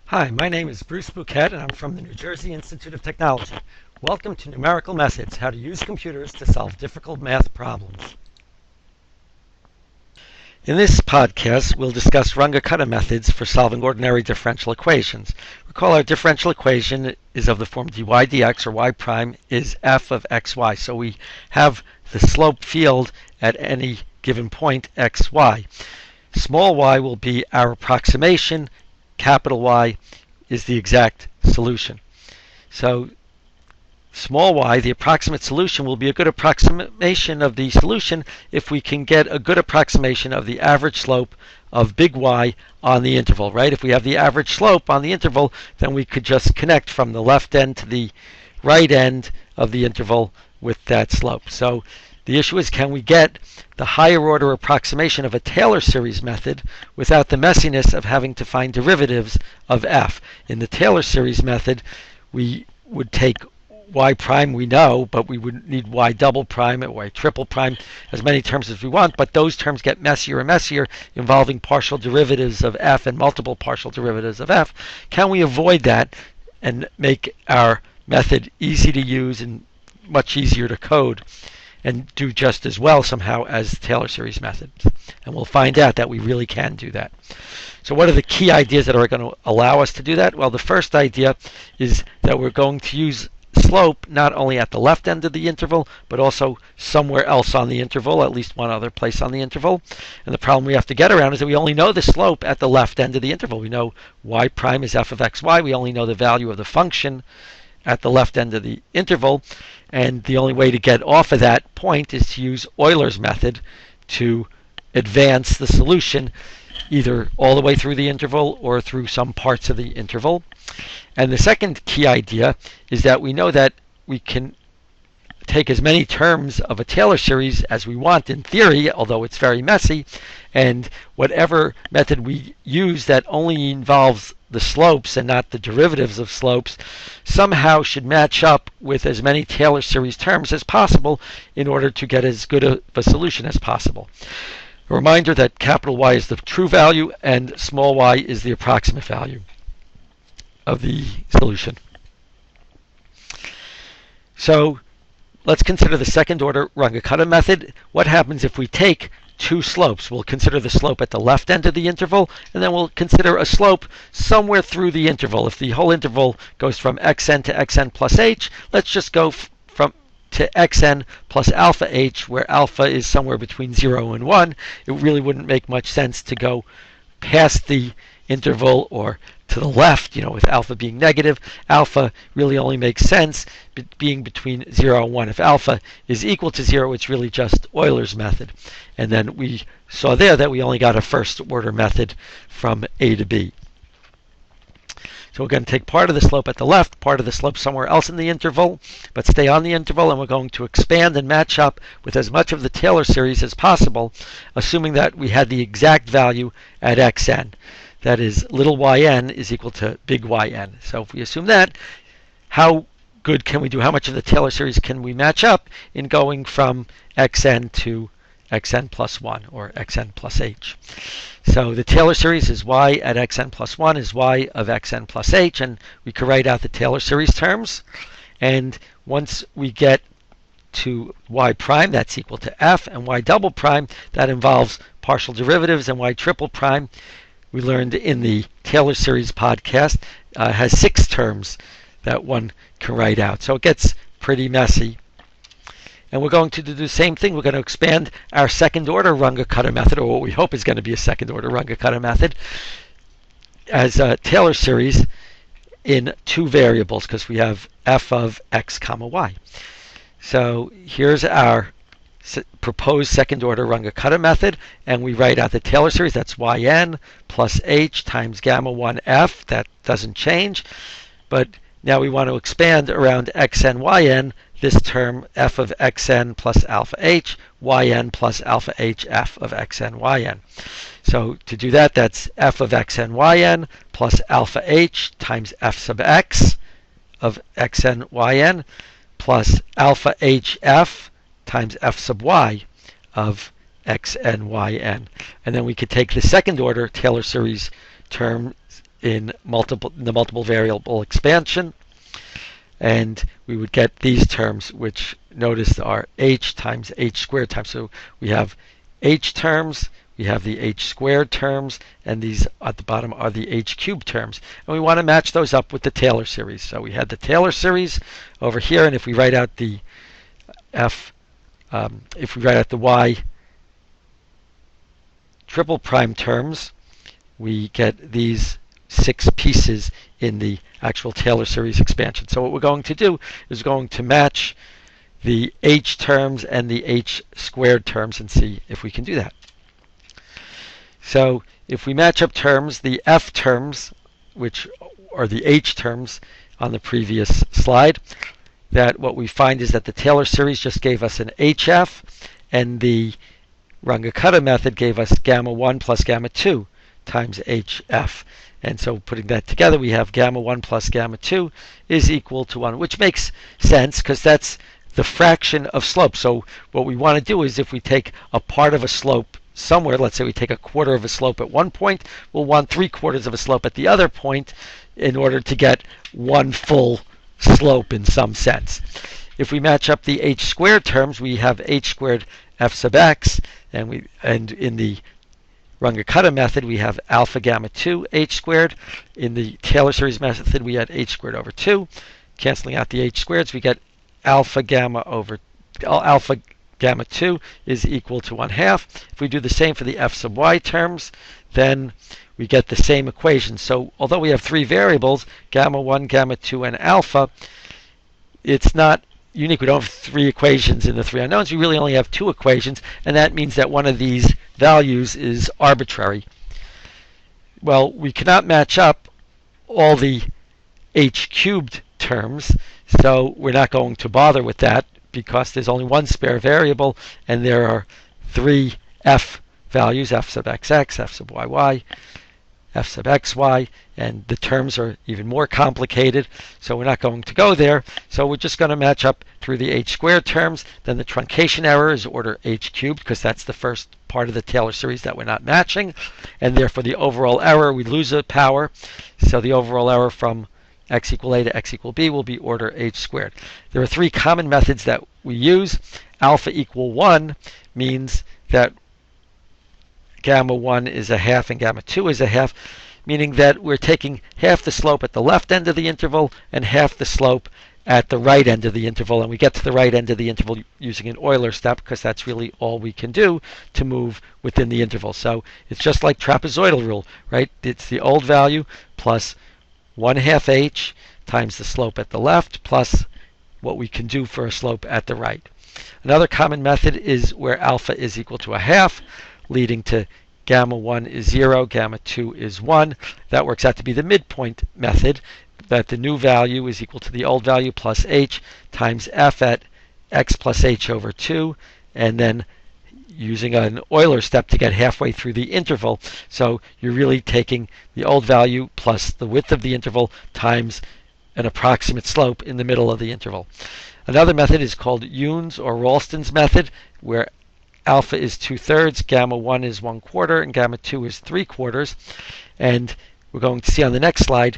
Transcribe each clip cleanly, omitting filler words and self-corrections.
Hi, my name is Bruce Bouquet, and I'm from the New Jersey Institute of Technology. Welcome to Numerical Methods, how to use computers to solve difficult math problems. In this podcast, we'll discuss Runge Kutta methods for solving ordinary differential equations. Recall our differential equation is of the form dy dx, or y prime is f of xy. So we have the slope field at any given point xy. Small y will be our approximation. Capital Y is the exact solution. So small y, the approximate solution, will be a good approximation of the solution if we can get a good approximation of the average slope of big Y on the interval, right? If we have the average slope on the interval, then we could just connect from the left end to the right end of the interval with that slope. So the issue is, can we get the higher order approximation of a Taylor series method without the messiness of having to find derivatives of f? In the Taylor series method, we would take y prime, we know, but we would need y double prime and y triple prime, as many terms as we want, but those terms get messier and messier, involving partial derivatives of f and multiple partial derivatives of f. Can we avoid that and make our method easy to use and much easier to code and do just as well somehow as the Taylor series method? And we'll find out that we really can do that. So what are the key ideas that are going to allow us to do that? Well, the first idea is that we're going to use slope not only at the left end of the interval, but also somewhere else on the interval, at least one other place on the interval. And the problem we have to get around is that we only know the slope at the left end of the interval. We know y prime is f of xy. We only know the value of the function at the left end of the interval. And the only way to get off of that point is to use Euler's method to advance the solution either all the way through the interval or through some parts of the interval. And the second key idea is that we know that we can take as many terms of a Taylor series as we want in theory, although it's very messy, and whatever method we use that only involves the slopes and not the derivatives of slopes somehow should match up with as many Taylor series terms as possible in order to get as good of a solution as possible. A reminder that capital Y is the true value and small y is the approximate value of the solution. So let's consider the second order Runge Kutta method. What happens if we take two slopes? We'll consider the slope at the left end of the interval, and then we'll consider a slope somewhere through the interval. If the whole interval goes from xn to xn plus h, let's just go from to xn plus alpha h, where alpha is somewhere between 0 and 1. It really wouldn't make much sense to go past the interval or to the left, with alpha being negative. Alpha really only makes sense being between 0 and 1. If alpha is equal to 0, it's really just Euler's method. And then we saw there that we only got a first order method from A to B. So we're going to take part of the slope at the left, part of the slope somewhere else in the interval, but stay on the interval, and we're going to expand and match up with as much of the Taylor series as possible, assuming that we had the exact value at xn. That is, little yn is equal to big Yn. So if we assume that, how good can we do? How much of the Taylor series can we match up in going from xn to xn plus 1 or xn plus h? So the Taylor series is y at xn plus 1 is y of xn plus h, and we can write out the Taylor series terms. And once we get to y prime, that's equal to f, and y double prime, that involves partial derivatives, and y triple prime, we learned in the Taylor series podcast, has 6 terms that one can write out. So it gets pretty messy. And we're going to do the same thing. We're going to expand our second order Runge Kutta method, or what we hope is going to be a second order Runge Kutta method, as a Taylor series in 2 variables, because we have f of x comma y. So here's our proposed second order Runge Kutta method, and we write out the Taylor series. That's yn plus h times gamma 1 f. That doesn't change, but now we want to expand around xn yn this term f of xn plus alpha h, yn plus alpha h f of xn yn. So to do that, that's f of xn yn plus alpha h times f sub x of xn yn plus alpha hf times f sub y of x and y n. And then we could take the second order Taylor series term in the multiple variable expansion, and we would get these terms, which notice are h times h squared times. So we have h terms, we have the h squared terms, and these at the bottom are the h cubed terms. And we want to match those up with the Taylor series. So we had the Taylor series over here, and if we write out the if we write out the y triple prime terms, we get these 6 pieces in the actual Taylor series expansion. So what we're going to do is going to match the h terms and the h squared terms and see if we can do that. So if we match up terms, the f terms, which are the h terms on the previous slide, that what we find is that the Taylor series just gave us an hf, and the Runge Kutta method gave us gamma 1 plus gamma 2 times hf. And so putting that together, we have gamma 1 plus gamma 2 is equal to 1, which makes sense because that's the fraction of slope. So what we want to do is if we take a part of a slope somewhere, let's say we take a quarter of a slope at one point, we'll want 3/4 of a slope at the other point in order to get one full slope in some sense. If we match up the h squared terms, we have h squared f sub x, and in the Runge Kutta method, we have alpha gamma 2 h squared. In the Taylor series method, we had h squared over 2. Canceling out the h squareds, we get alpha gamma 2 is equal to 1/2. If we do the same for the f sub y terms, then we get the same equation. So although we have 3 variables, gamma 1, gamma 2, and alpha, it's not unique. We don't have 3 equations in the 3 unknowns. We really only have 2 equations, and that means that one of these values is arbitrary. Well, we cannot match up all the h cubed terms, so we're not going to bother with that because there's only one spare variable, and there are 3 f values, f sub xx, f sub yy, f sub xy, and the terms are even more complicated, so we're not going to go there. So we're just going to match up through the h squared terms. Then the truncation error is order h cubed because that's the first part of the Taylor series that we're not matching, and therefore the overall error, we lose a power, so the overall error from x equal a to x equal b will be order h squared. There are 3 common methods that we use. Alpha equal 1 means that gamma 1 is 1/2 and gamma 2 is 1/2, meaning that we're taking half the slope at the left end of the interval and half the slope at the right end of the interval, and we get to the right end of the interval using an Euler step because that's really all we can do to move within the interval. So it's just like trapezoidal rule, right? It's the old value plus 1/2 h times the slope at the left plus what we can do for a slope at the right. Another common method is where alpha is equal to 1/2, leading to gamma 1 is 0, gamma 2 is 1. That works out to be the midpoint method, that the new value is equal to the old value plus h times f at x plus h over 2, and then using an Euler step to get halfway through the interval. So you're really taking the old value plus the width of the interval times an approximate slope in the middle of the interval. Another method is called Yoon's or Ralston's method, where alpha is 2/3, gamma 1 is 1/4, and gamma 2 is 3/4. And we're going to see on the next slide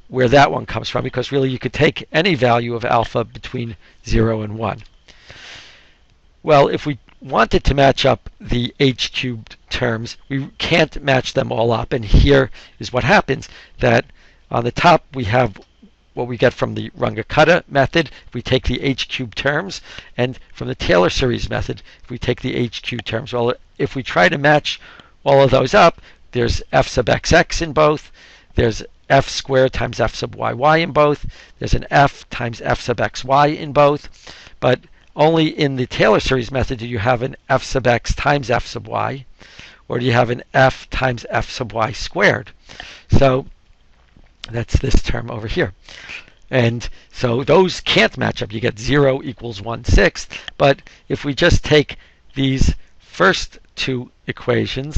where that one comes from, because really you could take any value of alpha between 0 and 1. Well, if we wanted to match up the h cubed terms, we can't match them all up. And here is what happens, that on the top we have what we get from the Runge Kutta method if we take the h cubed terms, and from the Taylor series method if we take the h cubed terms. Well, if we try to match all of those up, there's f sub xx in both, there's f squared times f sub yy in both, there's an f times f sub xy in both, but only in the Taylor series method do you have an f sub x times f sub y, or do you have an f times f sub y squared. So that's this term over here. And so those can't match up. You get 0 equals 1/6. But if we just take these first 2 equations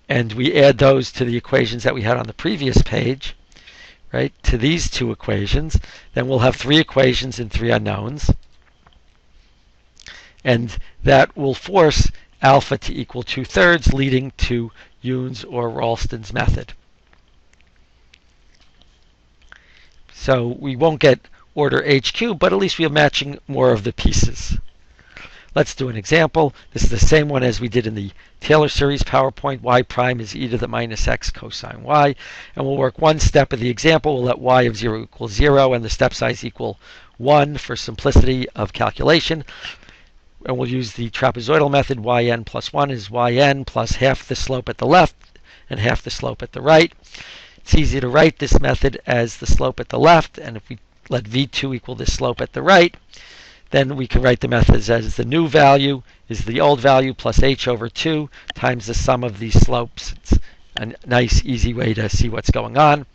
and we add those to the equations that we had on the previous page, right, to these 2 equations, then we'll have 3 equations and 3 unknowns. And that will force alpha to equal 2/3, leading to Yoon's or Ralston's method. So we won't get order h cubed, but at least we are matching more of the pieces. Let's do an example. This is the same one as we did in the Taylor series PowerPoint. Y prime is e to the minus x cosine y. And we'll work one step of the example. We'll let y of 0 equal 0 and the step size equal 1 for simplicity of calculation. And we'll use the trapezoidal method. Yn plus 1 is yn plus half the slope at the left and half the slope at the right. It's easy to write this method as the slope at the left, and if we let v2 equal the slope at the right, then we can write the methods as the new value is the old value plus h over 2 times the sum of these slopes. It's a nice, easy way to see what's going on.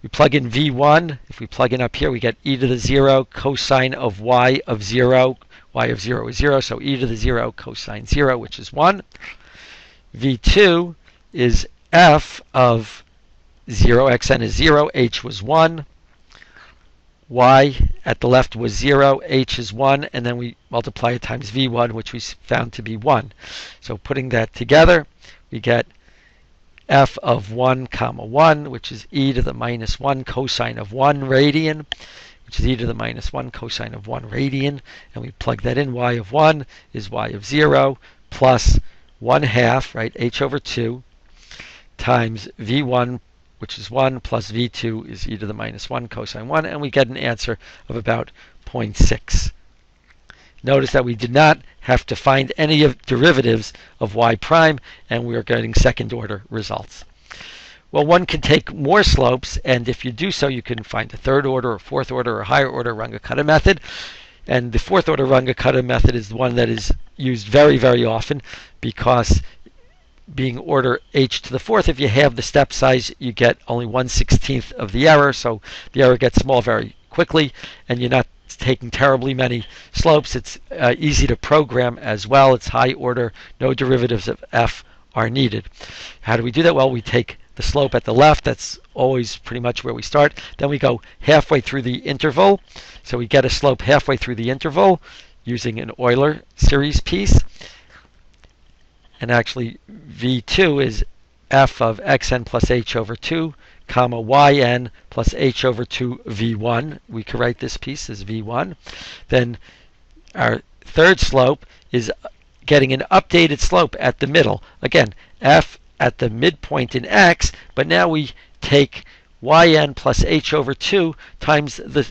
We plug in v1. If we plug in up here, we get e to the 0 cosine of y of 0. Y of 0 is 0, so e to the 0 cosine 0, which is 1. v2 is f of 0, xn is 0, h was 1. Y at the left was 0, h is 1, and then we multiply it times v1, which we found to be 1. So putting that together, we get f of 1 comma 1, which is e to the minus 1 cosine of 1 radian, which is e to the minus 1 cosine of 1 radian. And we plug that in. Y of 1 is y of 0 plus 1 half, right, h over 2, times v1, which is 1, plus v2 is e to the minus 1 cosine 1, and we get an answer of about 0.6. Notice that we did not have to find any of derivatives of y prime, and we are getting second order results. Well, one can take more slopes, and if you do so, you can find a third order or fourth order or higher order Runge Kutta method. And the fourth order Runge Kutta method is the one that is used very, very often, because being order h to the fourth, if you have the step size, you get only 1/16 of the error, so the error gets small very quickly, and you're not taking terribly many slopes. It's easy to program as well. It's high order. No derivatives of f are needed. How do we do that? Well, we take the slope at the left. That's always pretty much where we start. Then we go halfway through the interval. So we get a slope halfway through the interval using an Euler series piece. And actually, v2 is f of xn plus h over 2, comma yn plus h over 2 v1. We could write this piece as v1. Then our third slope is getting an updated slope at the middle. Again, f at the midpoint in x, but now we take yn plus h over 2 times the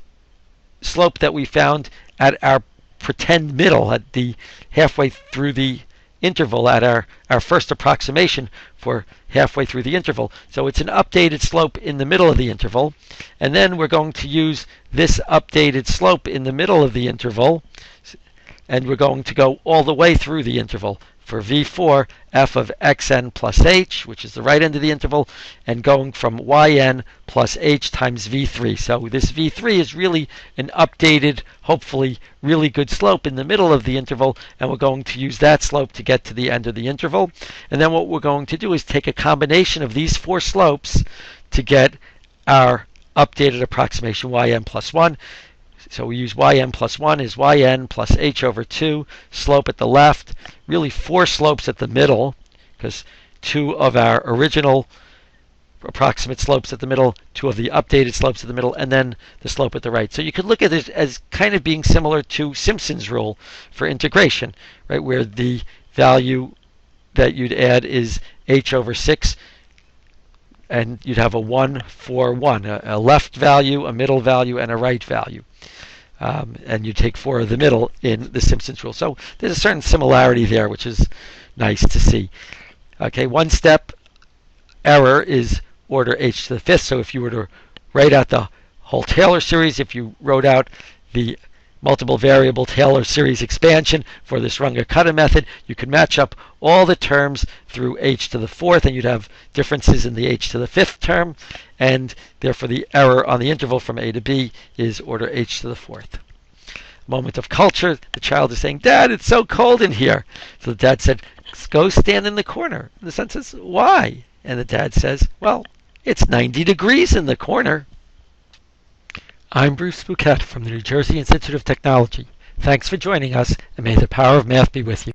slope that we found at our pretend middle, at the halfway through the interval, at our first approximation for halfway through the interval. So it's an updated slope in the middle of the interval. And then we're going to use this updated slope in the middle of the interval, and we're going to go all the way through the interval. For v4, f of xn plus h, which is the right end of the interval, and going from yn plus h times v3. So this v3 is really an updated, hopefully really good slope in the middle of the interval, and we're going to use that slope to get to the end of the interval. And then what we're going to do is take a combination of these four slopes to get our updated approximation, yn plus 1. So we use yn plus 1 is yn plus h over 2, slope at the left, really four slopes at the middle, because two of our original approximate slopes at the middle, two of the updated slopes at the middle, and then the slope at the right. So you could look at it as kind of being similar to Simpson's rule for integration, right, where the value that you'd add is h over 6, and you'd have a 1, 4, 1, a left value, a middle value, and a right value. And you take 4 of the middle in the Simpsons rule. So there's a certain similarity there, which is nice to see. Okay, one step error is order h to the fifth. So if you were to write out the whole Taylor series, if you wrote out the multiple variable Taylor series expansion for this Runge Kutta method, you could match up all the terms through h to the fourth, and you'd have differences in the h to the fifth term, and therefore the error on the interval from a to b is order h to the fourth. Moment of culture. The child is saying, "Dad, it's so cold in here." So the dad said, "Go stand in the corner." And the son says, "Why?" And the dad says, "Well, it's 90 degrees in the corner." I'm Bruce Bouquet from the New Jersey Institute of Technology. Thanks for joining us, and may the power of math be with you.